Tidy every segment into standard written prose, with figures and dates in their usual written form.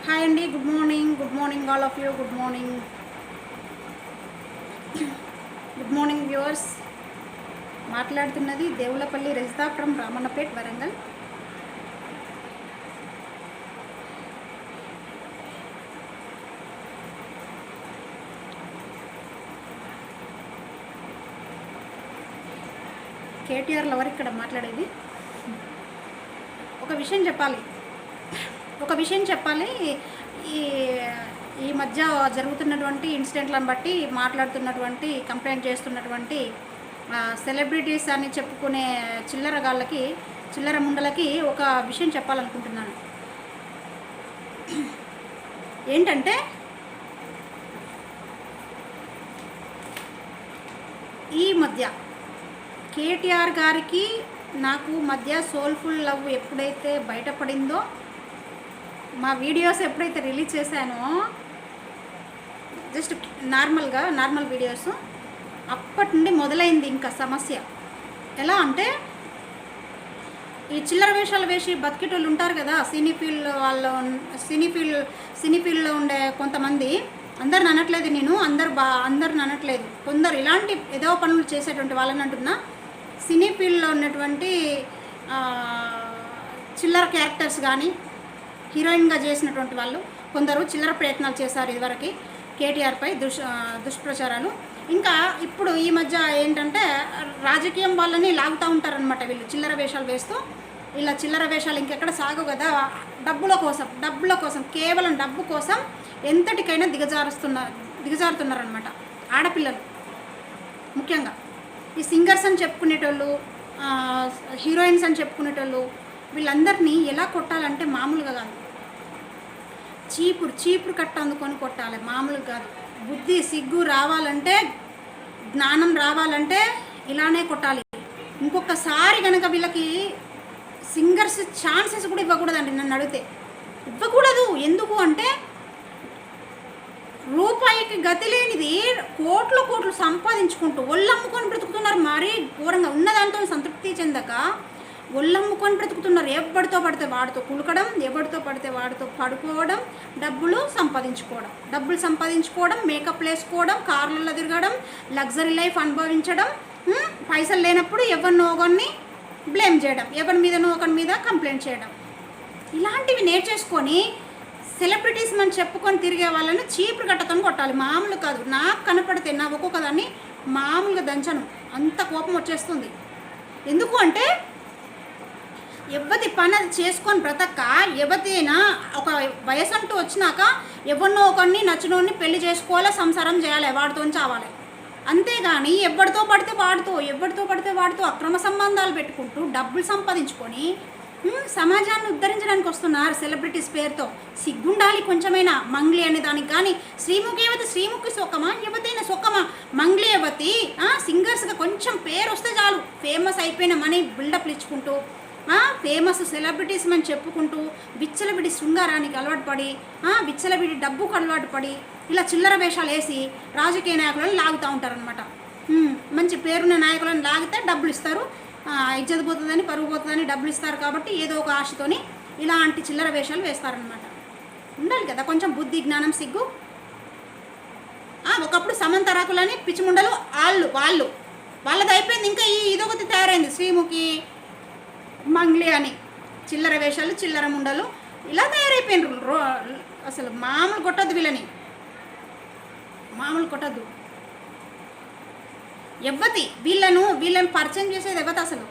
Hi అండి, good morning all of you. Good morning viewers. మాట్లాడుతున్నది Devulapalli రెజితా from Ramannapet, Warangal. KTR lover ఇక్కడ మాట్లాడేది. ఒక విషయం చెప్పాలి. ఈ ఈ మధ్య జరుగుతున్నటువంటి ఇన్సిడెంట్లను బట్టి మాట్లాడుతున్నటువంటి, కంప్లైంట్ చేస్తున్నటువంటి సెలబ్రిటీస్ అని చెప్పుకునే చిల్లర ముండలకి ఒక విషయం చెప్పాలనుకుంటున్నాను. ఏంటంటే, ఈ మధ్య కేటీఆర్ గారికి నాకు మధ్య సోల్ఫుల్ లవ్ ఎప్పుడైతే బయటపడిందో, మా వీడియోస్ ఎప్పుడైతే రిలీజ్ చేశానో, జస్ట్ నార్మల్ వీడియోస్, అప్పటి నుండి మొదలైంది ఇంకా సమస్య. ఎలా అంటే, ఈ చిల్లర వేషాలు వేసి బతికేటోళ్ళు ఉంటారు కదా, సినీ ఫీల్డ్లో ఉండే కొంతమంది. అందరిని అనట్లేదు నేను, అందరిని అనట్లేదు. కొందరు ఇలాంటి ఏదో పనులు చేసేటువంటి వాళ్ళని అంటున్నా. సినీ ఫీల్డ్లో ఉన్నటువంటి చిల్లర క్యారెక్టర్స్ కానీ, హీరోయిన్గా చేసినటువంటి వాళ్ళు కొందరు చిల్లర ప్రయత్నాలు చేశారు ఇదివరకు కేటీఆర్పై, దుష్ప్రచారాలు. ఇంకా ఇప్పుడు ఈ మధ్య ఏంటంటే, రాజకీయం వాళ్ళని లాగుతూ ఉంటారనమాట వీళ్ళు, చిల్లర వేషాలు వేస్తూ. ఇలా చిల్లర వేషాలు ఇంకెక్కడ సాగు కదా, డబ్బుల కోసం, కేవలం డబ్బు కోసం ఎంతటికైనా దిగజారుతున్నారనమాట ఆడపిల్లలు. ముఖ్యంగా ఈ సింగర్స్ అని చెప్పుకునేటోళ్ళు, హీరోయిన్స్ అని చెప్పుకునేటోళ్ళు, వీళ్ళందరినీ ఎలా కొట్టాలంటే మామూలుగా కాదు. చీపురు కట్ట అందుకొని కొట్టాలి, మామూలుగా కాదు. బుద్ధి సిగ్గు రావాలంటే, జ్ఞానం రావాలంటే ఇలానే కొట్టాలి. ఇంకొకసారి కనుక వీళ్ళకి సింగర్స్ ఛాన్సెస్ కూడా ఇవ్వకూడదండి. నన్ను అడిగితే ఇవ్వకూడదు. ఎందుకు అంటే, రూపాయికి గతి లేనిది కోట్లు సంపాదించుకుంటూ ఒళ్ళమ్ముకొని బ్రతుకుతున్నారు. మరీ ఘోరంగా ఉన్నదాంతో సంతృప్తి చెందక ఒళ్ళమ్ముకొని బ్రతుకుతున్నారు. ఎవరితో పడితే వాడితో కులకడం, ఎవరితో పడితే వాడితో పడుకోవడం, డబ్బులు సంపాదించుకోవడం, మేకప్ వేసుకోవడం, కార్లలో తిరగడం, లగ్జరీ లైఫ్ అనుభవించడం, పైసలు లేనప్పుడు ఎవరినో ఒకరిని బ్లేమ్ చేయడం, ఎవరి మీద కంప్లైంట్ చేయడం. ఇలాంటివి నేర్చేసుకొని సెలబ్రిటీస్ మనం చెప్పుకొని తిరిగే వాళ్ళని చీపురు కట్టతో కొట్టాలి, మామూలు కాదు. నాకు కనపడితే నా ఒక్కొక్క దాన్ని మామూలుగా దంచను, అంత కోపం వచ్చేస్తుంది. ఎందుకు అంటే, ఎవరి పని చేసుకొని బ్రతక్క, ఎవరిదైనా ఒక వయసు అంటూ వచ్చినాక ఎవరినో ఒకరిని నచ్చినోడిని పెళ్లి చేసుకోవాలి, సంసారం చేయాలి, వాడితో చావాలి. అంతేగాని ఎవరితో పడితే వాడితో అక్రమ సంబంధాలు పెట్టుకుంటూ డబ్బులు సంపాదించుకొని సమాజాన్ని ఉద్ధరించడానికి వస్తున్నారు సెలబ్రిటీస్ పేరుతో. సిగ్గుండాలి కొంచెమైనా. మంగ్లీ అనే దానికి కానీ, శ్రీముఖి సొక్కమా, యువతైన సొక్కమా, మంగ్లీ యువతి సింగర్స్గా కొంచెం పేరు వస్తే చాలు, ఫేమస్ అయిపోయిన మనీ బిల్డప్లు ఇచ్చుకుంటూ, ఫేమస్ సెలబ్రిటీస్ అని చెప్పుకుంటూ విచ్చలవిడి శృంగారానికి అలవాటు పడి, విచ్చలవిడి డబ్బుకు అలవాటు పడి, ఇలా చిల్లర వేషాలు వేసి రాజకీయ నాయకులను లాగుతూ ఉంటారనమాట. మంచి పేరున్న నాయకులను లాగితే డబ్బులు ఇస్తారు, ఇజ్జత్ పోతుందని, పరుగు పోతుందని డబ్బులు ఇస్తారు. కాబట్టి ఏదో ఒక ఆశతోని ఇలాంటి చిల్లర వేషాలు వేస్తారనమాట. ఉండాలి కదా కొంచెం బుద్ధి, జ్ఞానం, సిగ్గు. ఒకప్పుడు సమంతరాకులని పిచ్చిముండలు వాళ్ళది అయిపోయింది. ఇంకా ఇదొకటి తయారైంది, శ్రీముఖి, మంగ్లీ అని చిల్లర వేషాలు, చిల్లర ముండలు ఇలా తయారైపోయినారు. అసలు మామూలు కొట్టద్దు వీళ్ళని, వీళ్ళని పరిచయం చేసేది ఎవతి అసలు,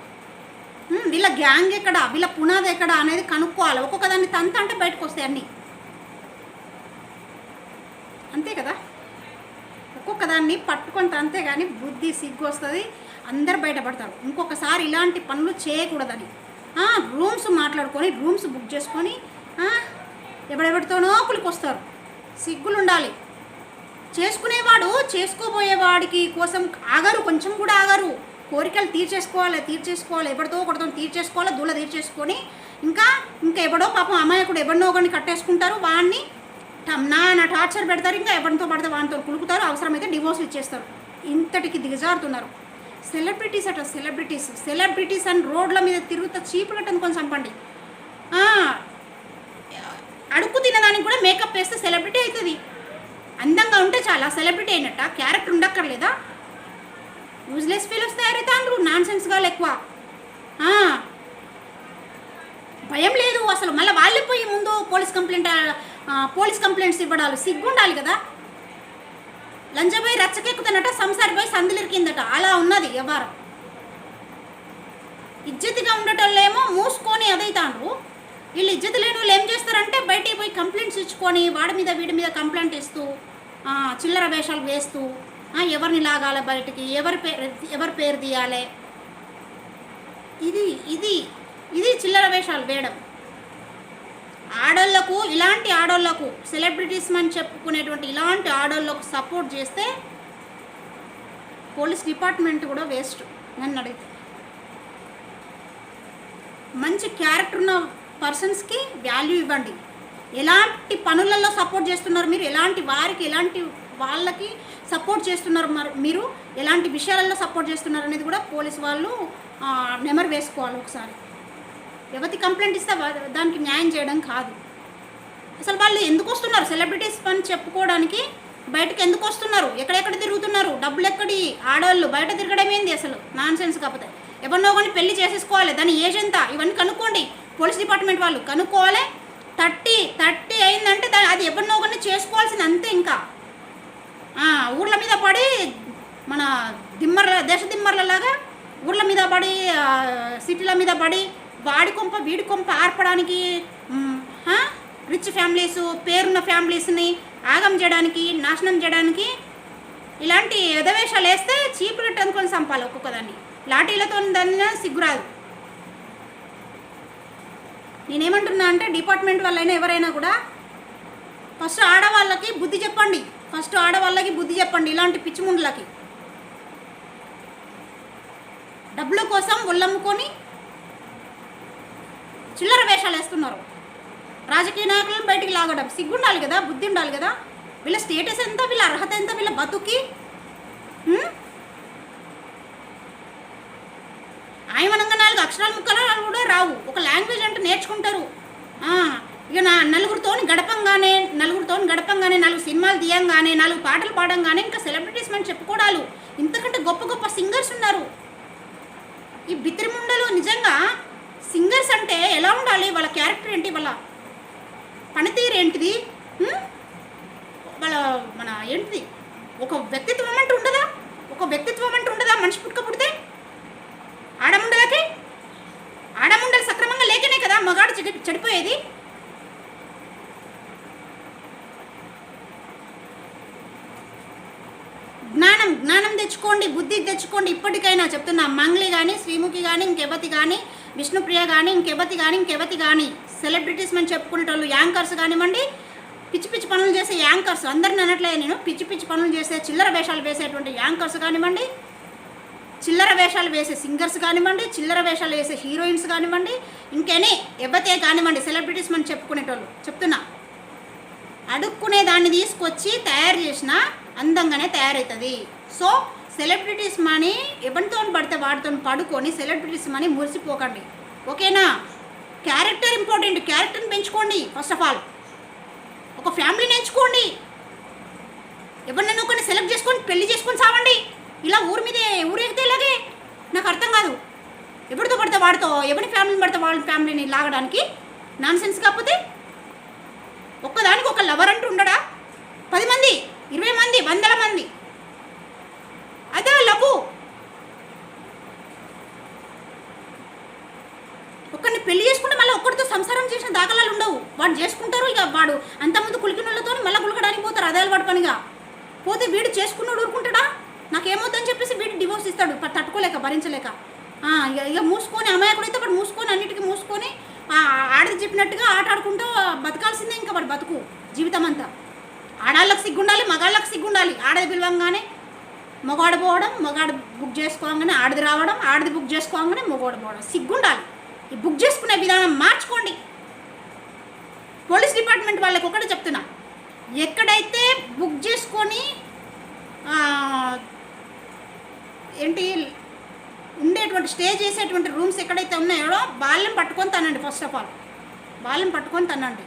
వీళ్ళ గ్యాంగ్ ఎక్కడ, వీళ్ళ పునాది ఎక్కడ అనేది కనుక్కోవాలి. ఒక్కొక్క దాన్ని తంత అంటే బయటకు వస్తాయి అన్నీ, అంతే కదా. ఒక్కొక్క దాన్ని పట్టుకొని తంతే కానీ బుద్ధి సిగ్గు వస్తుంది, అందరు బయటపడతారు. ఇంకొకసారి ఇలాంటి పనులు చేయకూడదని రూమ్స్ మాట్లాడుకొని, రూమ్స్ బుక్ చేసుకొని ఎవడెవడితోనో కులికొస్తారు. సిగ్గులు ఉండాలి. చేసుకునేవాడు చేసుకోబోయేవాడికి కోసం ఆగరు, కొంచెం కూడా ఆగరు. కోరికలు తీర్చేసుకోవాలి, ఎవరితో ఒకటితో తీర్చేసుకోవాలి, దూల తీర్చేసుకొని ఇంకా ఎవడో పాపం అమాయకుడు ఎవరినో ఒకరిని కట్టేసుకుంటారు, వాడిని నా టార్చర్ పెడతారు, ఇంకా ఎవరితో పడితే వాడితో కులుకుతారు, అవసరమైతే డివోర్స్ ఇచ్చేస్తారు. ఇంతటికి దిగజారుతున్నారు సెలబ్రిటీస్ అని రోడ్ల మీద తిరుగుతా చీపులు కట్టని కొంచెం చంపండి. అడుక్కు తినడానికి కూడా మేకప్ వేస్తే సెలబ్రిటీ అవుతుంది. అందంగా ఉంటే చాలా సెలబ్రిటీ అయినట్ట, క్యారెక్టర్ ఉండక్కర్లేదా? యూజ్లెస్ ఫీల్స్ తయారైతే నాన్ సెన్స్గా ఎక్కువ. భయం లేదు అసలు. మళ్ళీ వాళ్ళే పోయి ముందు పోలీస్ కంప్లైంట్స్ ఇవ్వడాలు సిగ్గుండాలి కదా. లంజపోయి రచ్చకెక్కుతున్నట్ట, సంసారిపోయి సందులిరికిందట, అలా ఉన్నది వ్యవహారం. ఇజ్జతిగా ఉండేటోళ్ళేమో మూసుకొని అదైతాండ్రు. వీళ్ళు ఇజ్జతి లేని వాళ్ళు ఏం చేస్తారంటే బయటికి పోయి కంప్లైంట్స్ ఇచ్చుకొని వాడి మీద వీడి మీద కంప్లైంట్ ఇస్తూ చిల్లర వేషాలు వేస్తూ ఎవరిని లాగాలి బయటికి, ఎవరి పేరు తీయాలి, ఇది ఇది ఇది చిల్లర వేషాలు వేయడం. ఆడోళ్లకు, ఇలాంటి ఆడోళ్లకు, సెలబ్రిటీస్ అని చెప్పుకునేటువంటి ఇలాంటి ఆడోళ్లకు సపోర్ట్ చేస్తే పోలీస్ డిపార్ట్మెంట్ కూడా వేస్ట్ నన్ను అడిగితే. మంచి క్యారెక్టర్ ఉన్న పర్సన్స్కి వాల్యూ ఇవ్వండి. ఎలాంటి పనులలో సపోర్ట్ చేస్తున్నారు మీరు, ఎలాంటి వారికి, ఎలాంటి వాళ్ళకి సపోర్ట్ చేస్తున్నారు, మీరు ఎలాంటి విషయాలలో సపోర్ట్ చేస్తున్నారు అనేది కూడా పోలీసు వాళ్ళు నెమరు వేసుకోవాలి ఒకసారి. ఎవరికి కంప్లైంట్ ఇస్తే దానికి న్యాయం చేయడం కాదు. అసలు వాళ్ళు ఎందుకు వస్తున్నారు సెలబ్రిటీస్ పని చెప్పుకోవడానికి? బయటకు ఎందుకు వస్తున్నారు? ఎక్కడెక్కడ తిరుగుతున్నారు? డబ్బులు ఎక్కడి? ఆడవాళ్ళు బయట తిరగడం ఏంది అసలు? Non sense. కాకపోతే ఎవరినో కానీ పెళ్లి చేసేసుకోవాలి, దాని ఏజ్ ఎంత, ఇవన్నీ కనుక్కోండి. పోలీస్ డిపార్ట్మెంట్ వాళ్ళు కనుక్కోవాలి. 30 అయిందంటే అది ఎవరినో కానీ చేసుకోవాల్సింది అంతే. ఇంకా ఊర్ల మీద పడి మన దేశ దిమ్మర్లలాగా ఊర్ల మీద పడి సిటీల మీద పడి వాడి కొంప వీడి కొంప ఆర్పడానికి, రిచ్ ఫ్యామిలీస్, పేరున్న ఫ్యామిలీస్ని ఆగం చేయడానికి, నాశనం చేయడానికి ఇలాంటి ఎదవేషాలు వేస్తే చీపు రేట్ అనుకొని చంపాలి ఒక్కొక్కదాన్ని. లాఠీలతో దాన్ని సిగ్గురాదు. నేనేమంటున్నా అంటే డిపార్ట్మెంట్ వాళ్ళైనా ఎవరైనా కూడా ఫస్ట్ ఆడవాళ్ళకి బుద్ధి చెప్పండి. ఇలాంటి పిచ్చిముండ్లకి డబ్బుల కోసం ఒళ్ళమ్ముకొని చిల్లర వేషాలు వేస్తున్నారు. రాజకీయ నాయకులను బయటికి లాగడం సిగ్గుండాలి కదా, బుద్ధి ఉండాలి కదా. వీళ్ళ స్టేటస్ ఎంత, వీళ్ళ అర్హత ఎంత, వీళ్ళ బతుకి. ఆయమనంగా 4 అక్షరాలు ముక్కలు కూడా రావు. ఒక లాంగ్వేజ్ అంటే నేర్చుకుంటారు. ఇక నలుగురితో గడపంగానే 4 సినిమాలు తీయంగానే 4 పాటలు పాడంగానే ఇంకా సెలబ్రిటీస్ మనం చెప్పుకోవడాలు. ఇంతకంటే గొప్ప గొప్ప సింగర్స్ ఉన్నారు. ఈ బిత్రిముండలు నిజంగా సింగర్స్ అంటే ఎలా ఉండాలి? వాళ్ళ క్యారెక్టర్ ఏంటి, వాళ్ళ పనితీరు ఏంటిది, వాళ్ళ ఏంటిది, ఒక వ్యక్తిత్వం అంటూ ఉండదా? మనిషి పుట్టుక ఆడముండలు సక్రమంగా లేకనే కదా మగాడు చెడిపోయేది. జ్ఞానం తెచ్చుకోండి, బుద్ధి తెచ్చుకోండి. ఇప్పటికైనా చెప్తున్నా, మంగ్లీ కానీ, శ్రీముఖి కానీ, ఇంకెవతి కానీ, విష్ణుప్రియ కానీ, ఇంకెవతి కానీ సెలబ్రిటీస్ మనం చెప్పుకునేటోళ్ళు, యాంకర్స్ కానివ్వండి, పిచ్చి పనులు చేసే యాంకర్స్, అందరిని అనట్లేదు నేను, పిచ్చి పనులు చేసే చిల్లర వేషాలు వేసేటువంటి యాంకర్స్ కానివ్వండి, చిల్లర వేషాలు వేసే సింగర్స్ కానివ్వండి, చిల్లర వేషాలు వేసే హీరోయిన్స్ కానివ్వండి, ఇంకెనీ ఎవతే కానివ్వండి, సెలబ్రిటీస్ మనం చెప్పుకునేటోళ్ళు చెప్తున్నా, అడుక్కునే దాన్ని తీసుకొచ్చి తయారు చేసినా అందంగానే తయారవుతుంది. సో సెలబ్రిటీస్ మనీ ఎవరితో పడితే వాటితో పడుకొని సెలబ్రిటీస్ మనీ మురిసిపోకండి, ఓకేనా? Character important. క్యారెక్టర్ని పెంచుకోండి. ఫస్ట్ ఆఫ్ ఆల్ ఒక ఫ్యామిలీని ఎంచుకోండి. ఎవరినైనా ఒకరిని సెలెక్ట్ చేసుకొని పెళ్లి చేసుకొని సావండి. ఇలా ఊరేగితే ఇలాగే నాకు అర్థం కాదు. ఎవరితో పడితే వాడితో, ఎవరి ఫ్యామిలీని పడితే వాళ్ళ ఫ్యామిలీని లాగడానికి నాన్ సెన్స్. కాకపోతే ఒక్కదానికి ఒక లవర్ అంటూ ఉండడా? 10 మంది, 20 మంది, 100 మంది, అదే లవ్. ఒక్కరిని పెళ్లి చేసుకుంటే మళ్ళీ ఒక్కడితో సంసారం చేసిన దాఖలాలు ఉండవు. వాడు చేసుకుంటారు, ఇక వాడు అంతకుముందు కులికినోళ్ళతో మళ్ళీ గులకడానికి పోతారు. అదే అలవాటు పనిగా పోతే వీడు చేసుకున్నాడు ఊరుకుంటాడా? నాకేమవుతుందని చెప్పేసి వీడు డివోర్స్ ఇస్తాడు, తట్టుకోలేక, భరించలేక. ఇక మూసుకొని, అమాయకుడైతే వాడు మూసుకొని, అన్నిటికీ మూసుకొని ఆడది చెప్పినట్టుగా ఆట ఆడుకుంటూ బతకాల్సిందే ఇంకా వాడు బతుకు జీవితం అంతా. ఆడాళ్ళకి సిగ్గుండాలి, మగాళ్ళకి సిగ్గుండాలి. ఆడది పిలవంగానే మగవాడు పోవడం, మగాడు బుక్ చేసుకోగానే ఆడది రావడం, ఆడది బుక్ చేసుకోగానే మగవాడు పోవడం. సిగ్గుండాలి. ఈ బుక్ చేసుకునే విధానం మార్చుకోండి. పోలీస్ డిపార్ట్మెంట్ వాళ్ళకి ఒకటే చెప్తున్నా, ఎక్కడైతే బుక్ చేసుకొని ఏంటి ఉండేటువంటి స్టే చేసేటువంటి రూమ్స్ ఎక్కడైతే ఉన్నాయో వాళ్ళని పట్టుకొని తనండి. ఫస్ట్ ఆఫ్ ఆల్ వాళ్ళని పట్టుకొని తనండి.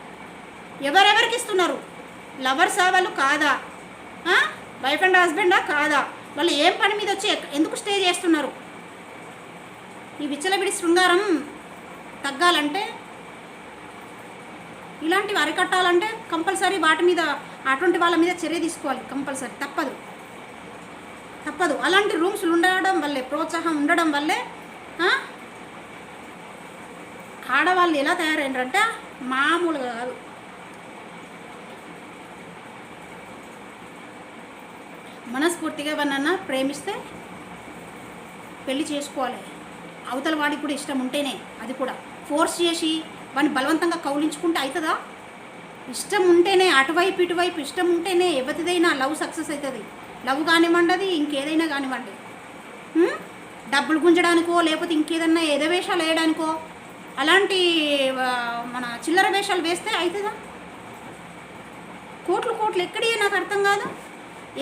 ఎవరెవరికి ఇస్తున్నారు? లవర్సా వాళ్ళు కాదా? వైఫ్ అండ్ హస్బెండా కాదా? వాళ్ళు ఏం పని మీద వచ్చి ఎందుకు స్టే చేస్తున్నారు? ఈ విచ్చలవిడి శృంగారం తగ్గాలంటే, ఇలాంటివి అరికట్టాలంటే కంపల్సరీ వాటి మీద, అటువంటి వాళ్ళ మీద చర్య తీసుకోవాలి కంపల్సరీ. తప్పదు. అలాంటి రూమ్స్లు ఉండడం వల్లే, ప్రోత్సాహం ఉండడం వల్లే ఆడవాళ్ళు ఎలా తయారైనారంటే మామూలుగా కాదు. మనస్ఫూర్తిగా ఎవరినన్నా ప్రేమిస్తే పెళ్లి చేసుకోవాలి. అవతల వాడికి కూడా ఇష్టం ఉంటేనే, అది కూడా ఫోర్స్ చేసి వాడిని బలవంతంగా కౌలించుకుంటే అవుతుందా? ఇష్టం ఉంటేనే, అటువైపు ఇటువైపు ఇష్టం ఉంటేనే ఎవరిదైనా లవ్ సక్సెస్ అవుతుంది. లవ్ కానివ్వండి, ఇంకేదైనా కానివ్వండి. డబ్బులు గుంజడానికో లేకపోతే ఇంకేదన్నా ఎదవేషాలు వేయడానికో అలాంటి మన చిల్లర వేషాలు వేస్తే అవుతుందా? కోట్లు ఎక్కడి నాకు అర్థం కాదు.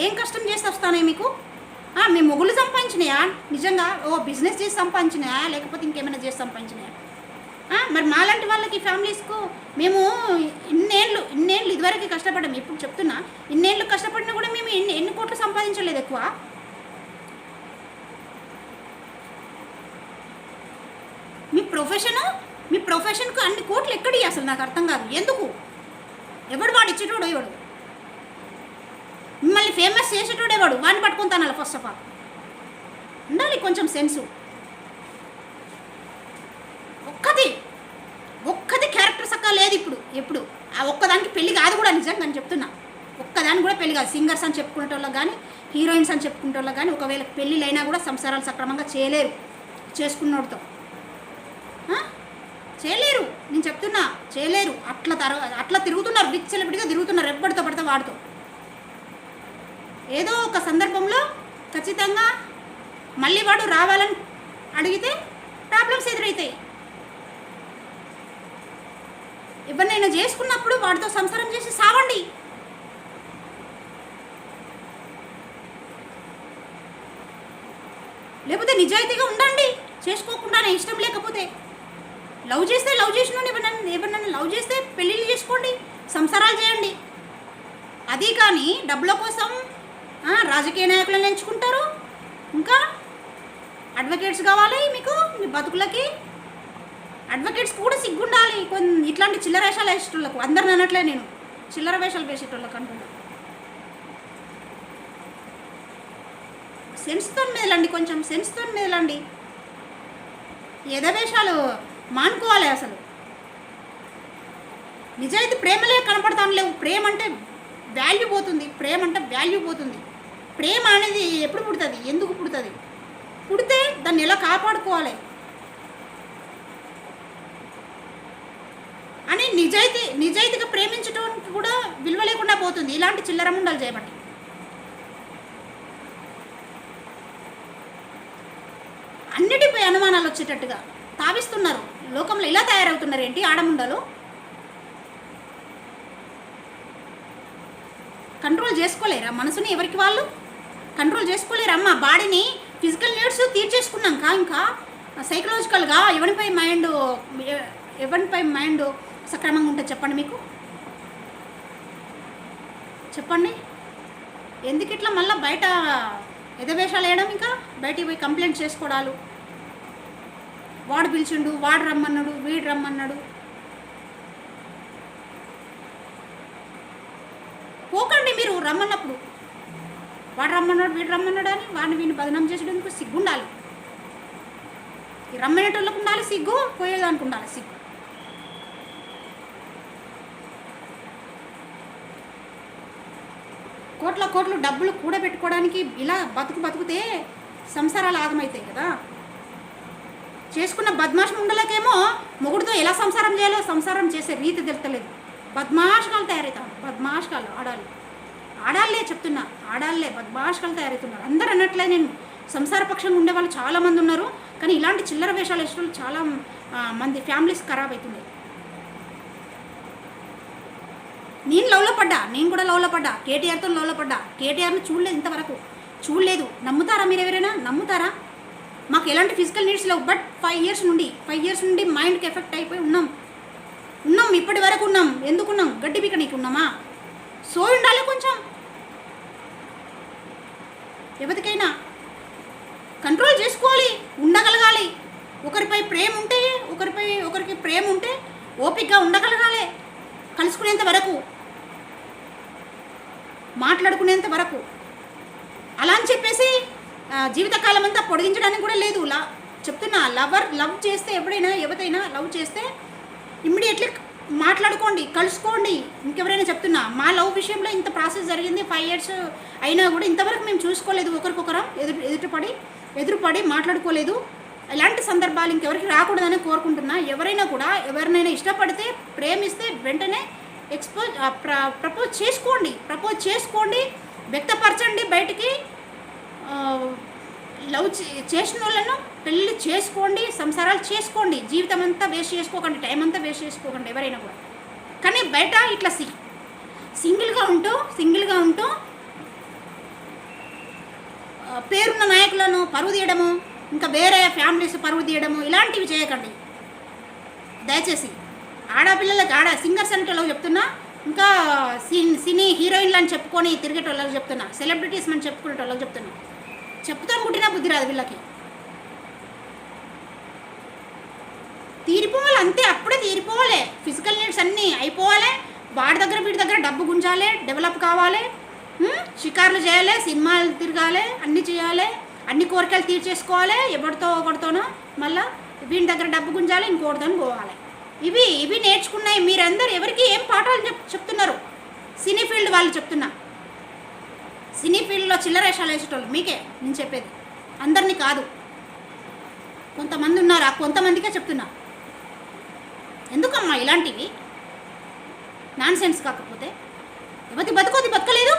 ఏం కష్టం చేసి వస్తానే మీకు? మీ మొగుళ్ళు సంపాదించినాయా నిజంగా? బిజినెస్ చేసి సంపాదించినాయా లేకపోతే ఇంకేమైనా చేసి సంపాదించినాయా? మరి మాలాంటి వాళ్ళకి ఫ్యామిలీస్కు మేము ఇన్నేళ్ళు ఇదివరకు కష్టపడ్డాము. ఇప్పుడు చెప్తున్నా, ఇన్నేళ్ళు కష్టపడినా కూడా మేము ఎన్ని కోట్లు సంపాదించలేదు ఎక్కువ. మీ ప్రొఫెషన్కు అన్ని కోట్లు ఎక్కడి అసలు నాకు అర్థం కాదు. ఎందుకు? ఎవడు వాడు ఇచ్చేటోడు? ఎవడు మిమ్మల్ని ఫేమస్ చేసేటోడు? ఎవడు? వాడిని పట్టుకుంటాను. ఫస్ట్ ఆఫ్ ఆల్ ఉండాలి కొంచెం సెన్సు. ఒక్కది క్యారెక్టర్ సక్కా లేదు ఎప్పుడు ఆ ఒక్కదానికి పెళ్లి కాదు కూడా. నిజంగా నేను చెప్తున్నా, ఒక్కదానికి కూడా పెళ్లి కాదు. సింగర్స్ అని చెప్పుకునే వాళ్ళకి కానీ, హీరోయిన్స్ అని చెప్పుకునే వాళ్ళకి కానీ ఒకవేళ పెళ్ళిళ్ళైనా కూడా సంసారాలు సక్రమంగా చేయలేరు. చేసుకున్నోడితో చేయలేరు. నేను చెప్తున్నా, చేయలేరు. అట్లా తిరుగుతున్నారు, విచ్చలవిడిగా తిరుగుతున్నారు ఎప్పటితో పడితే వాడితో. ఏదో ఒక సందర్భంలో ఖచ్చితంగా మళ్ళీ వాడు రావాలని అడిగితే ప్రాబ్లమ్స్ ఎదురవుతాయి. ఎవరినైనా చేసుకున్నప్పుడు వాడితో సంసారం చేసి సావండి. లేకపోతే నిజాయితీగా ఉండండి. చేసుకోకుండానే ఇష్టం లేకపోతే. లవ్ చేసిన ఎవరినైనా లవ్ చేస్తే పెళ్ళిళ్ళు చేసుకోండి, సంసారాలు చేయండి. అది కానీ డబ్బుల కోసం రాజకీయ నాయకులను ఎంచుకుంటారు. ఇంకా అడ్వకేట్స్ కావాలి మీకు మీ బతుకులకి. అడ్వకేట్స్ కూడా సిగ్గుండాలి. ఇట్లాంటి చిల్లర వేషాలు వేసేటోళ్ళకు. అందరిని అనట్లే నేను, చిల్లర వేషాలు వేసేటోళ్ళకు అంటున్నా. సెన్స్తో మెదలండి, కొంచెం సెన్స్తో మెదలండి. ఎదవేషాలు మానుకోవాలి. అసలు నిజాయితీ ప్రేమలే కనపడతాను లేవు. ప్రేమ అంటే వాల్యూ పోతుంది. ప్రేమ అనేది ఎప్పుడు పుడుతుంది? ఎందుకు పుడుతుంది? పుడితే దాన్ని ఎలా కాపాడుకోవాలి అని నిజాయితీగా ప్రేమించడానికి కూడా విలువ లేకుండా పోతుంది ఇలాంటి చిల్లర ముండలు చేయబట్టి. అన్నిటిపై అనుమానాలు వచ్చేటట్టుగా తావిస్తున్నారు. లోకంలో ఇలా తయారవుతున్నారు ఏంటి ఆడముండలు? కంట్రోల్ చేసుకోలేరా మనసుని? ఎవరికి వాళ్ళు కంట్రోల్ చేసుకోలేరు. అమ్మ బాడీని ఫిజికల్ నీడ్స్ తీర్చేసుకున్నాక ఇంకా సైకలాజికల్గా ఎవరిపై మైండ్ సక్రమంగా ఉంటుంది చెప్పండి? మీకు చెప్పండి. ఎందుకు ఇట్లా మళ్ళీ బయట ఎదవేషాలు వేయడం, ఇంకా బయటికి పోయి కంప్లైంట్ చేసుకోవడాలు? వాడు పిలిచిండు, వాడు రమ్మన్నాడు, వీడు రమ్మన్నాడు. పోకండి మీరు రమ్మన్నప్పుడు. వాడు రమ్మన్నాడు, వీడు రమ్మన్నాడు అని వాడిని వీడిని బదనాం చేసేందుకు సిగ్గుండాలి. ఈ రమ్మనేటోళ్ళకు ఉండాలి సిగ్గు, పోయేదానికి ఉండాలి సిగ్గు. కోట్లు డబ్బులు కూడబెట్టుకోవడానికి ఇలా బతుకుతే సంసారాలు ఆగమవుతాయి కదా. చేసుకున్న బద్మాష్ ముండలకేమో మొగుడితో ఎలా సంసారం చేయాలో సంసారం చేసే రీతి తెలుస్తలేదు. బద్మాషకాలు తయారవుతారు. బద్మాషకాలు ఆడాళ్ళే చెప్తున్నా, ఆడాళ్ళే బద్మాషకాలు తయారవుతున్నారు. అందరూ అన్నట్లే నేను సంసార పక్షంగా ఉండే వాళ్ళు చాలామంది ఉన్నారు. కానీ ఇలాంటి చిల్లర వేషాలు వేసే చాలా మంది ఫ్యామిలీస్ ఖరాబ్ అవుతున్నాయి. నేను కూడా లవ్లో పడ్డా. కేటీఆర్తో లవ్లో పడ్డా. కేటీఆర్ని చూడలేదు, ఇంతవరకు చూడలేదు. నమ్ముతారా మీరు? ఎవరైనా నమ్ముతారా? మాకు ఎలాంటి ఫిజికల్ నీడ్స్ లేవు. బట్ 5 ఇయర్స్ నుండి మైండ్కి ఎఫెక్ట్ అయిపోయి ఉన్నాం. ఇప్పటి వరకు ఎందుకున్నాం ఎందుకున్నాం గడ్డి పీకనీకి ఉన్నామా? సో ఉండాలి కొంచెం. ఎవరికైనా కంట్రోల్ చేసుకోవాలి, ఉండగలగాలి. ఒకరిపై ప్రేమ ఉంటే ఒకరికి ప్రేమ ఉంటే ఓపికగా ఉండగలగాలి. కలుసుకునేంత వరకు, మాట్లాడుకునేంత వరకు. అలా అని చెప్పేసి జీవితకాలం అంతా పొడిగించడానికి కూడా లేదు. చెప్తున్నా, లవ్ చేస్తే ఎప్పుడైనా ఎవరైనా లవ్ చేస్తే ఇమ్మీడియట్లీ మాట్లాడుకోండి, కలుసుకోండి. ఇంకెవరైనా చెప్తున్నా, మా లవ్ విషయంలో ఇంత ప్రాసెస్ జరిగింది, 5 years అయినా కూడా ఇంతవరకు మేము చూసుకోలేదు. ఒకరికొకరం ఎదురుపడి మాట్లాడుకోలేదు. ఇలాంటి సందర్భాలు ఇంకెవరికి రాకూడదని కోరుకుంటున్నా. ఎవరైనా కూడా ఎవరినైనా ఇష్టపడితే, ప్రేమిస్తే వెంటనే ప్రపోజ్ చేసుకోండి, వ్యక్తపరచండి బయటికి. లవ్ చేసిన వాళ్ళను పెళ్ళి చేసుకోండి, సంసారాలు చేసుకోండి. జీవితం అంతా వేస్ట్ చేసుకోకండి, టైం అంతా వేస్ట్ చేసుకోకండి ఎవరైనా కూడా. కానీ బయట ఇట్లా సింగిల్గా ఉంటూ పేరున్న నాయకులను పరువు తీయడము, ఇంకా వేరే ఫ్యామిలీస్ పరువు తీయడము, ఇలాంటివి చేయకండి దయచేసి. ఆడపిల్లలకి సింగర్స్ అనేటోళ్ళకి చెప్తున్నా, ఇంకా సినీ హీరోయిన్లు అని చెప్పుకొని తిరిగేటోళ్ళకి చెప్తున్నా, సెలబ్రిటీస్ అని చెప్పుకునేటోళ్ళకి చెప్తున్నా, చెప్తాను పుట్టినా బుద్ధి రాదు వీళ్ళకి. తీరిపోవాలి అంతే, అప్పుడే తీరిపోవాలి. ఫిజికల్ నీడ్స్ అన్నీ అయిపోవాలి. వీడి దగ్గర డబ్బు గుంజాలి, డెవలప్ కావాలి, షికార్లు చేయాలి, సినిమాలు తిరగాలి, అన్నీ చేయాలి, అన్ని కోరికలు తీర్చేసుకోవాలి. ఒకటితోనో మళ్ళీ వీడి దగ్గర డబ్బు గుంజాలి, ఇంకోటితో పోవాలి. ఇవి నేర్చుకున్నాయి. మీరందరూ ఎవరికి ఏం పాఠాలు చెప్తున్నారు? సినీ ఫీల్డ్ వాళ్ళు చెప్తున్నా. సినీ ఫీల్డ్లో చిల్లరేషాలు వేసేటోళ్ళు మీకే నేను చెప్పేది, అందరినీ కాదు. కొంతమంది ఉన్నారు, ఆ కొంతమందికే చెప్తున్నా. ఎందుకమ్మా ఇలాంటివి నాన్ సెన్స్? కాకపోతే ఎవరి బతుకోది బతకలేదు.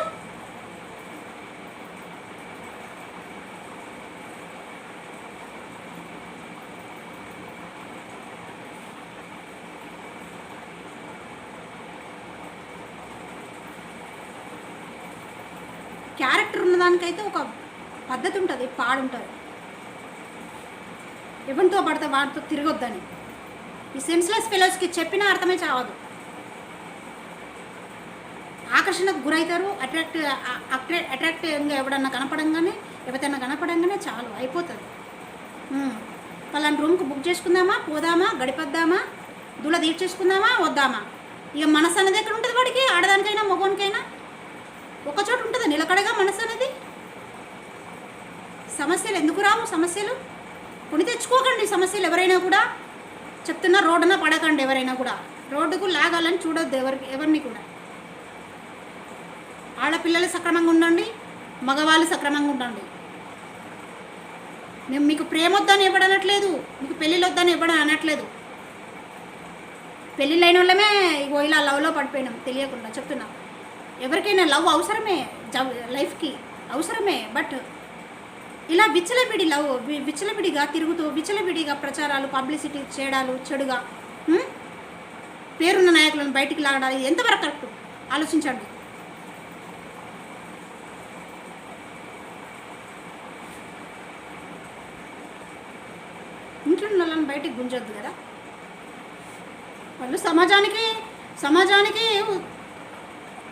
క్యారెక్టర్ ఉన్నదానికైతే ఒక పద్ధతి ఉంటుంది, పాడుంటుంది. ఎవరితో పడితే వాటితో తిరగొద్దని ఈ సెన్స్లెస్ ఫెలోస్కి చెప్పినా అర్థమే చావదు. ఆకర్షణకు గురవుతారు, అట్రాక్టివ్గా ఎవడన్నా కనపడంగానే చాలు అయిపోతుంది. పలానా రూమ్కి బుక్ చేసుకుందామా, పోదామా, గడిపొద్దామా, దూల తీర్చేసుకుందామా, వద్దామా? ఇక మనసు అనేది ఎక్కడ ఉంటుంది వాడికి? ఆడదానికైనా మగోనికైనా ఒకచోట ఉంటుంది నిలకడగా మనసు అనేది. సమస్యలు ఎందుకు రావు? సమస్యలు కొని తెచ్చుకోకండి. సమస్యలు ఎవరైనా కూడా చెప్తున్నా, రోడ్డున పడకండి. ఎవరైనా కూడా రోడ్డుకు లాగాలని చూడొద్దు ఎవరిని కూడా. ఆడపిల్లలు సక్రమంగా ఉండండి, మగవాళ్ళు సక్రమంగా ఉండండి. మేము మీకు ప్రేమ వద్దని ఎవడు అనట్లేదు, మీకు పెళ్ళిళ్ళు వద్దని ఎవడు అనట్లేదు. పెళ్ళిళ్ళైన వాళ్ళమే ఇగో ఇలా లవ్లో పడిపోయినాం తెలియకుండా చెప్తున్నా. ఎవరికైనా లవ్ అవసరమే, లైఫ్కి అవసరమే. బట్ ఇలా విచ్చలవిడిగా తిరుగుతూ విచ్చలవిడిగా ప్రచారాలు, పబ్లిసిటీ చేయడాలు, చెడుగా పేరున్న నాయకులను బయటికి లాగడాలి, ఎంతవరకు కరెక్ట్ ఆలోచించండి. ఇంట్లో వాళ్ళని బయటికి గుంజొద్దు కదా. వాళ్ళు సమాజానికి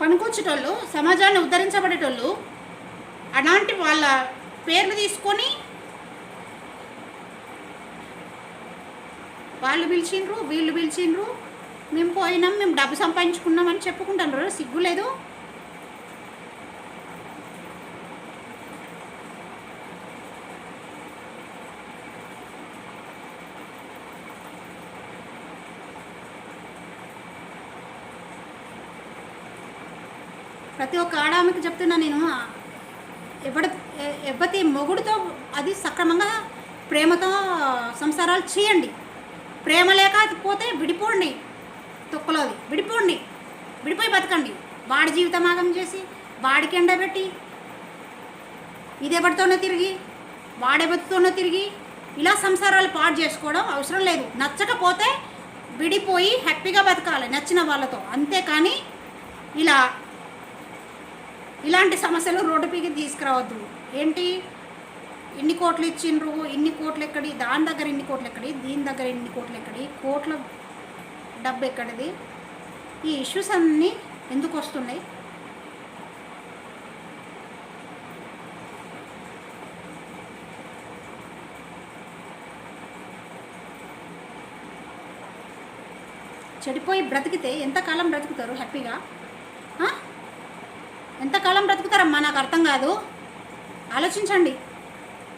పనికొచ్చేటోళ్ళు, సమాజాన్ని ఉద్ధరించబడేటోళ్ళు. అలాంటి వాళ్ళ పేర్లు తీసుకొని వాళ్ళు పిలిచిండ్రు, వీళ్ళు పిలిచిండ్రు, మేము పోయినాం, మేము డబ్బు సంపాదించుకున్నామని చెప్పుకుంటాను. సిగ్గు లేదు? ప్రతి ఒక్క ఆడామికి చెప్తున్నా నేను, ఎవరి మొగుడితో అది సక్రమంగా ప్రేమతో సంసారాలు చేయండి. ప్రేమ లేకపోతే విడిపోండి, తొక్కలోది విడిపోయి బతకండి. వాడి జీవితం ఆగం చేసి, వాడికి ఎండబెట్టి, ఇదెవరితోనో తిరిగి, వాడెవరితోనో తిరిగి ఇలా సంసారాలు పాడు చేసుకోవడం అవసరం లేదు. నచ్చకపోతే విడిపోయి హ్యాపీగా బతకాలి నచ్చిన వాళ్ళతో, అంతేకాని ఇలాంటి సమస్యలు రోడ్డు పీకి తీసుకురావద్దు. ఏంటి ఇన్ని కోట్లు ఇచ్చిండ్రు, ఇన్ని కోట్లు ఎక్కడి, దాని దగ్గర ఇన్ని కోట్లు ఎక్కడి, దీని దగ్గర ఇన్ని కోట్లు ఎక్కడి, కోట్ల డబ్బు ఎక్కడిది? ఈ ఇష్యూస్ అన్నీ ఎందుకు వస్తున్నాయి? చెడిపోయి బ్రతికితే ఎంతకాలం బ్రతుకుతారు హ్యాపీగా? ఎంతకాలం బ్రతుకుతారమ్మా? నాకు అర్థం కాదు. ఆలోచించండి.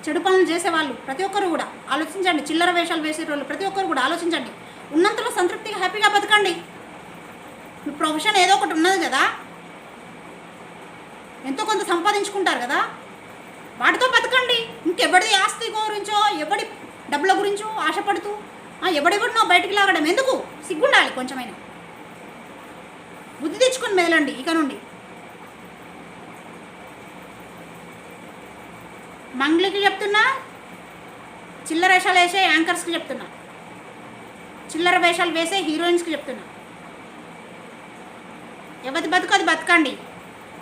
చెడు పనులు చేసేవాళ్ళు ప్రతి ఒక్కరు కూడా ఆలోచించండి. చిల్లర వేషాలు వేసేవాళ్ళు ప్రతి ఒక్కరు కూడా ఆలోచించండి. ఉన్నంతలో సంతృప్తిగా హ్యాపీగా బతకండి. మీ ప్రొఫెషన్ ఏదో ఒకటి ఉన్నది కదా, ఎంతో కొంత సంపాదించుకుంటారు కదా, వాటితో బతకండి. ఇంకెవడి ఆస్తి గురించో ఎవడి డబ్బుల గురించో ఆశపడుతూ ఎవడెవడినో బయటికి లాగడం ఎందుకు? సిగ్గుండాలి కొంచెమైనా. బుద్ధి తెచ్చుకొని మెదలండి ఇక నుండి. మంగ్లీకి చెప్తున్నా, చిల్లర వేషాలు వేసే యాంకర్స్కి చెప్తున్నా, చిల్లర వేషాలు వేసే హీరోయిన్స్కి చెప్తున్నా, ఎవరి బతుకు అది బతకండి.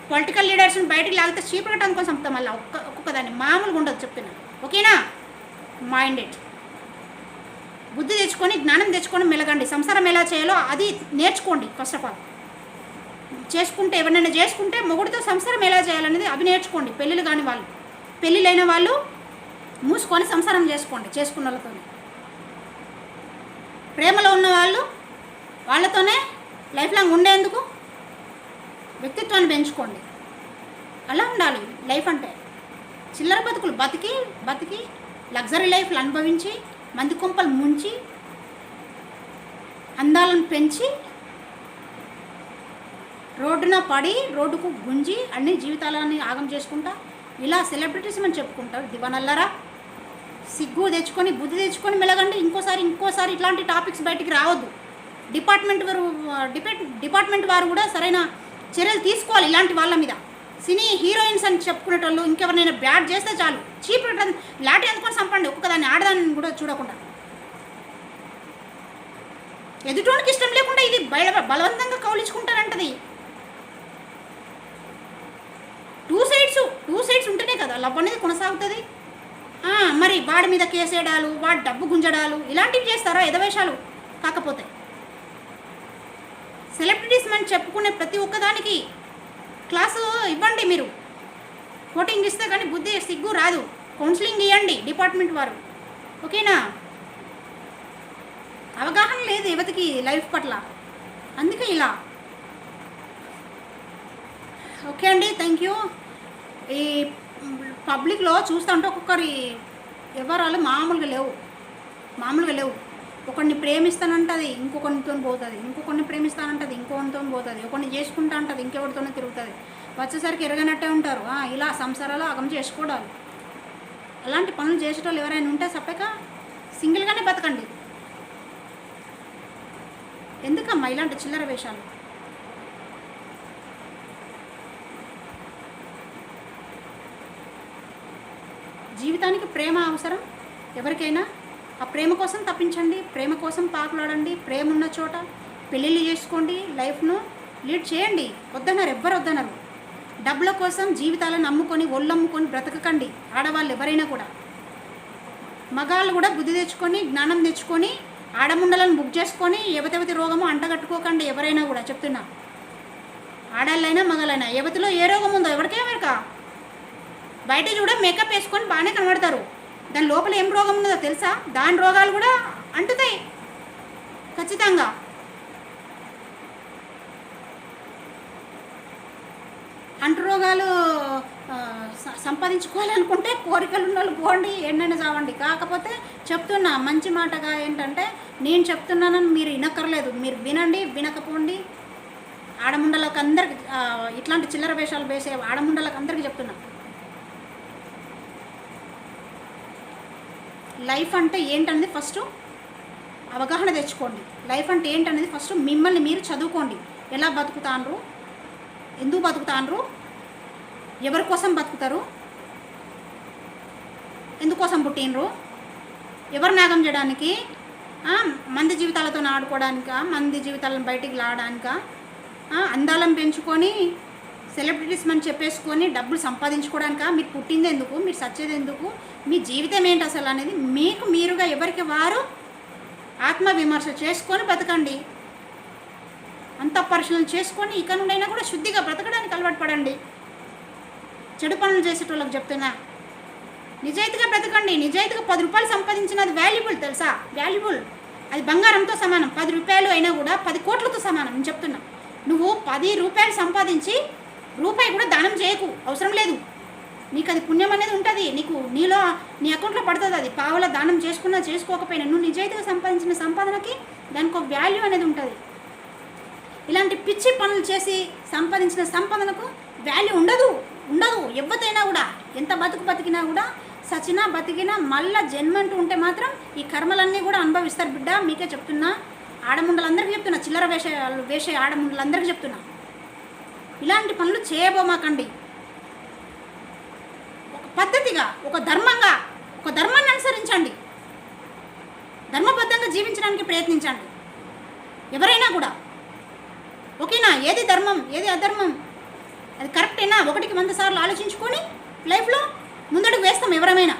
పొలిటికల్ లీడర్స్ని బయటికి లాగితే చీపరటం కోసం చంపుతాం. మళ్ళీ ఒక్కొక్కదాన్ని మామూలుగా ఉండదు చెప్తున్నా. ఓకేనా? మైండెడ్. బుద్ధి తెచ్చుకొని జ్ఞానం తెచ్చుకొని మెలగండి. సంసారం ఎలా చేయాలో అది నేర్చుకోండి. ఫస్ట్ ఆఫ్ ఆల్ చేసుకుంటే ఎవరినైనా చేసుకుంటే మొగుడితో సంసారం ఎలా చేయాలనేది అవి నేర్చుకోండి. పెళ్ళిళ్ళు కాని వాళ్ళు, పెళ్ళిళ్ళైన వాళ్ళు మూసుకొని సంసారం చేసుకోండి చేసుకున్న వాళ్ళతోనే. ప్రేమలో ఉన్న వాళ్ళు వాళ్ళతోనే లైఫ్ లాంగ్ ఉండేందుకు వ్యక్తిత్వాన్ని పెంచుకోండి. అలా ఉండాలి లైఫ్ అంటే. చిల్లర బతుకులు బతికి లగ్జరీ లైఫ్లు అనుభవించి మంది కొంపలు ముంచి అందాలను పెంచి రోడ్డున పడి రోడ్డుకు గుంజి అన్ని జీవితాలని ఆగం చేసుకుంటా ఇలా సెలబ్రిటీస్ అని చెప్పుకుంటారు. దివానల్లరా, సిగ్గు తెచ్చుకొని బుద్ధి తెచ్చుకొని మెలగండి. ఇంకోసారి ఇట్లాంటి టాపిక్స్ బయటికి రావద్దు. డిపార్ట్మెంట్ వారు కూడా సరైన చర్యలు తీసుకోవాలి ఇలాంటి వాళ్ళ మీద. సినీ హీరోయిన్స్ అని చెప్పుకునేటోళ్ళు ఇంకెవరినైనా బ్యాడ్ చేస్తే చాలు చీప్ లాటి అందుకొని చంపండి. ఒక్కదాన్ని ఆడదాన్ని కూడా చూడకుండా. ఎదుటోనికి ఇష్టం లేకుండా ఇది బలవంతంగా కౌలించుకుంటారంటది. టూ సైడ్స్ ఉంటేనే కదా లవ్ అనేది కొనసాగుతుంది. మరి వాడి మీద కేసేయడాలు, వాడి డబ్బు గుంజడాలు ఇలాంటివి చేస్తారా ఎదవేషాలు? కాకపోతే సెలబ్రిటీస్ అని చెప్పుకునే ప్రతి ఒక్కదానికి క్లాసు ఇవ్వండి. మీరు కోటింగ్ ఇస్తే కానీ బుద్ధి సిగ్గు రాదు. కౌన్సిలింగ్ ఇవ్వండి డిపార్ట్మెంట్ వారు. ఓకేనా? అవగాహన లేదు యువతకి లైఫ్ పట్ల, అందుకే ఇలా. ఓకే అండి, థ్యాంక్ యూ. ఈ పబ్లిక్లో చూస్తుంటే ఒక్కొక్కరి వ్యవహారాలు మామూలుగా లేవు. ఒకరిని ప్రేమిస్తానంటది ఇంకొకరితో పోతుంది, ఇంకొకరిని ప్రేమిస్తానంటది ఇంకొకరితో పోతుంది, ఒకరిని చేసుకుంటా అంటది ఇంకెవరితోనే తిరుగుతుంది. వచ్చేసరికి ఎరగనట్టే ఉంటారు. ఇలా సంసారాలు అగం చేసుకోవడాలు. అలాంటి పనులు చేసేటోళ్ళు ఎవరైనా ఉంటే చెప్పక సింగిల్గానే బతకండి. ఎందుకమ్మా ఇలాంటి చిల్లర వేషాలు? జీవితానికి ప్రేమ అవసరం ఎవరికైనా. ఆ ప్రేమ కోసం తప్పించండి, ప్రేమ కోసం పాకులాడండి. ప్రేమ ఉన్న చోట పెళ్ళిళ్ళు చేసుకోండి, లైఫ్ను లీడ్ చేయండి. ఎవ్వరు వద్దన్నారు. డబ్బుల కోసం జీవితాలను అమ్ముకొని ఒళ్ళమ్ముకొని బ్రతకకండి ఆడవాళ్ళు ఎవరైనా కూడా. మగాళ్ళు కూడా బుద్ధి తెచ్చుకొని జ్ఞానం తెచ్చుకొని ఆడముండలను బుక్ చేసుకొని యువతి రోగము అంటగట్టుకోకండి ఎవరైనా కూడా. చెప్తున్నా, ఆడాళ్ళైనా మగాళ్ళైనా యువతిలో ఏ రోగం ఉందో ఎవరికేమేరక. బయట కూడా మేకప్ వేసుకొని బాగానే కనబడతారు, దాని లోపల ఏం రోగం ఉన్నదో తెలుసా? దాని రోగాలు కూడా అంటుతాయి ఖచ్చితంగా. అంటు రోగాలు సంపాదించుకోవాలనుకుంటే కోరికలు ఉన్న వాళ్ళు పోండి, ఎన్నైనా చావండి. కాకపోతే చెప్తున్నా మంచి మాటగా ఏంటంటే, నేను చెప్తున్నానని మీరు వినక్కర్లేదు. మీరు వినండి, వినకపోండి. ఆడముండలకు అందరికి, ఇట్లాంటి చిల్లర వేషాలు వేసే ఆడముండలకు అందరికీ చెప్తున్నా, లైఫ్ అంటే ఏంటనేది ఫస్ట్ అవగాహన తెచ్చుకోండి. లైఫ్ అంటే ఏంటనేది ఫస్ట్ మిమ్మల్ని మీరు చదువుకోండి. ఎలా బతుకుతాండ్రు, ఎందుకు బతుకుతాండ్రు, ఎవరి కోసం బతుకుతారు, ఎందుకోసం పుట్టినరు, ఎవరు నాగం చేయడానికి, మంది జీవితాలతో ఆడుకోవడానిక, మంది జీవితాలను బయటికి లాడడానిక, అందాలను పెంచుకొని సెలబ్రిటీస్ అని చెప్పేసుకొని డబ్బులు సంపాదించుకోవడానిక? మీరు పుట్టింది ఎందుకు, మీరు సచ్చేది ఎందుకు, మీ జీవితం ఏంటి అసలు అనేది మీకు మీరుగా ఎవరికి వారు ఆత్మవిమర్శ చేసుకొని బతకండి. అంత పరిశీలన చేసుకొని ఇక నుండైనా కూడా శుద్ధిగా బ్రతకడానికి అలవాటు పడండి. చెడు పనులు చేసేటోళ్ళకి చెప్తున్నా, నిజాయితీగా బ్రతకండి. నిజాయితీగా 10 రూపాయలు సంపాదించినది వాల్యుబుల్, తెలుసా? వాల్యుబుల్. అది బంగారంతో సమానం. 10 రూపాయలు అయినా కూడా 10 కోట్లతో సమానం. నేను చెప్తున్నా, నువ్వు 10 రూపాయలు సంపాదించి రూపాయి కూడా దానం చేయకు, అవసరం లేదు. నీకు అది పుణ్యం అనేది ఉంటుంది. నీలో నీ అకౌంట్లో పడుతుంది. అది పావుల దానం చేసుకున్నా చేసుకోకపోయినా నువ్వు నిజాయితీగా సంపాదించిన సంపాదనకి దానికి ఒక వాల్యూ అనేది ఉంటుంది. ఇలాంటి పిచ్చి పనులు చేసి సంపాదించిన సంపాదనకు వాల్యూ ఉండదు. ఎవరితైనా కూడా ఎంత బతికినా కూడా సచినా బతికినా మళ్ళా జన్మ అంటూ ఉంటే మాత్రం ఈ కర్మలన్నీ కూడా అనుభవిస్తారు బిడ్డ. మీకే చెప్తున్నా, ఆడముండలందరికీ చెప్తున్నా, చిల్లర వేసే ఆడముండలందరికీ చెప్తున్నా, ఇలాంటి పనులు చేయబోమాకండి. ఒక పద్ధతిగా, ఒక ధర్మాన్ని అనుసరించండి. ధర్మబద్ధంగా జీవించడానికి ప్రయత్నించండి ఎవరైనా కూడా. ఓకేనా? ఏది ధర్మం, ఏది అధర్మం, అది కరెక్టేనా? 1కి 100 సార్లు ఆలోచించుకొని లైఫ్లో ముందడుగు వేస్తాం ఎవరమైనా.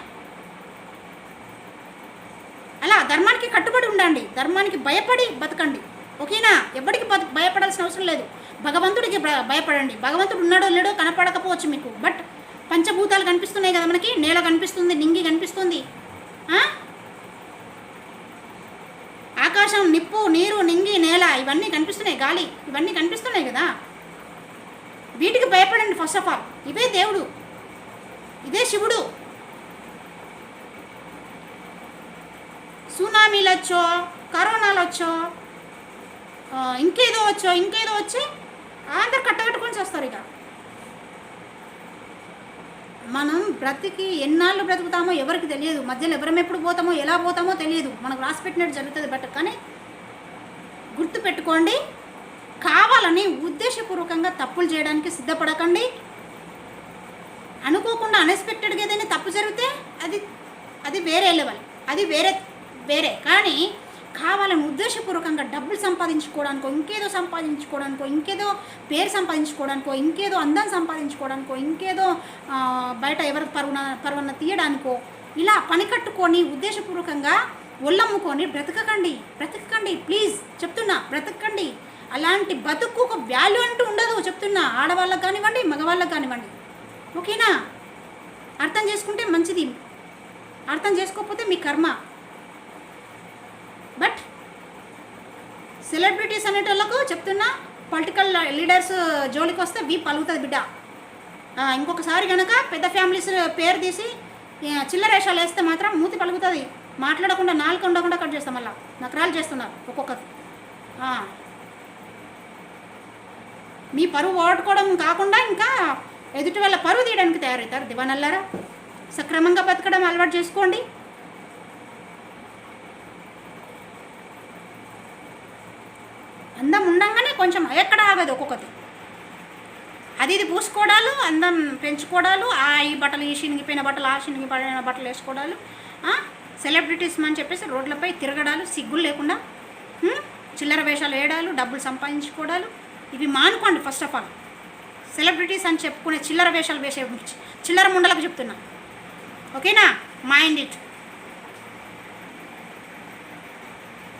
అలా ధర్మానికి కట్టుబడి ఉండండి, ధర్మానికి భయపడి బతకండి. ఓకేనా? ఎవరికి భయపడాల్సిన అవసరం లేదు. భగవంతుడికి భయపడండి. భగవంతుడు ఉన్నాడో లేడో కనపడకపోవచ్చు మీకు, బట్ పంచభూతాలు కనిపిస్తున్నాయి కదా మనకి. నేల కనిపిస్తుంది, నింగి కనిపిస్తుంది, ఆకాశం, నిప్పు, నీరు, నింగి, నేల ఇవన్నీ కనిపిస్తున్నాయి, గాలి ఇవన్నీ కనిపిస్తున్నాయి కదా. వీటికి భయపడండి ఫస్ట్ ఆఫ్ ఆల్. ఇవే దేవుడు, ఇదే శివుడు. సునామీలు వచ్చో, కరోనాలు వచ్చో, ఇంకేదో వచ్చి అందరు కట్టగట్టుకొని చేస్తారు. ఇక మనం బ్రతికి ఎన్నాళ్ళు బ్రతుకుతామో ఎవరికి తెలియదు. మధ్యలో ఎవరం ఎప్పుడు పోతామో ఎలా పోతామో తెలియదు. మనకు రాసి పెట్టినట్టు జరుగుతుంది. బట్ కానీ గుర్తుపెట్టుకోండి, కావాలని ఉద్దేశపూర్వకంగా తప్పులు చేయడానికి సిద్ధపడకండి. అనుకోకుండా అన్ఎక్స్పెక్టెడ్గా ఏదైనా తప్పు జరిగితే అది వేరే లెవెల్, అది వేరే. కానీ కావాలని ఉద్దేశపూర్వకంగా డబ్బులు సంపాదించుకోవడానికో, ఇంకేదో సంపాదించుకోవడానికో, ఇంకేదో పేరు సంపాదించుకోవడానికో, ఇంకేదో అందం సంపాదించుకోవడానికో, ఇంకేదో బయట ఎవరి పరువన్న తీయడానికో ఇలా పని కట్టుకొని ఉద్దేశపూర్వకంగా ఒళ్ళమ్ముకొని బ్రతకకండి. ప్లీజ్ చెప్తున్నా, బ్రతకండి. అలాంటి బతుకు ఒక వాల్యూ అంటూ ఉండదు చెప్తున్నా. ఆడవాళ్ళకి కానివ్వండి, మగవాళ్ళకి కానివ్వండి. ఓకేనా? అర్థం చేసుకుంటే మంచిది, అర్థం చేసుకోకపోతే మీ కర్మ. బట్ సెలబ్రిటీస్ అనేటోళ్ళకు చెప్తున్నా, పొలిటికల్ లీడర్స్ జోలికి వస్తే పలుగుతుంది బిడ్డ. ఇంకొకసారి కనుక పెద్ద ఫ్యామిలీస్ పేరు తీసి చిల్లరేషాలు వేస్తే మాత్రం మూతి పలుగుతుంది. మాట్లాడకుండా, నాలుగు ఉండకుండా కట్ చేస్తాం. మళ్ళీ నకరాలు చేస్తున్నారు ఒక్కొక్కరు. మీ పరువు ఓడుకోవడం కాకుండా ఇంకా ఎదుటి వాళ్ళ పరువు తీయడానికి తయారవుతారు దివానల్లారా. సక్రమంగా బతకడం అలవాటు చేసుకోండి. అందం ఉండంగానే కొంచెం ఎక్కడ ఆగదు ఒక్కొక్కటి. ఇది పూసుకోవడాలు, అందం పెంచుకోవడాలు, ఈ బట్టలు, ఈ చినిగిపోయిన బట్టలు, ఆ చినిగిపోయిన బట్టలు వేసుకోవడాలు, సెలబ్రిటీస్ అని చెప్పేసి రోడ్లపై తిరగడాలు, సిగ్గులు లేకుండా చిల్లర వేషాలు వేయడాలు, డబ్బులు సంపాదించుకోవడాలు, ఇవి మానుకోండి ఫస్ట్ ఆఫ్ ఆల్. సెలబ్రిటీస్ అని చెప్పుకునే చిల్లర వేషాలు వేసే చిల్లర ముండలకు చెప్తున్నా. ఓకేనా? Mind it.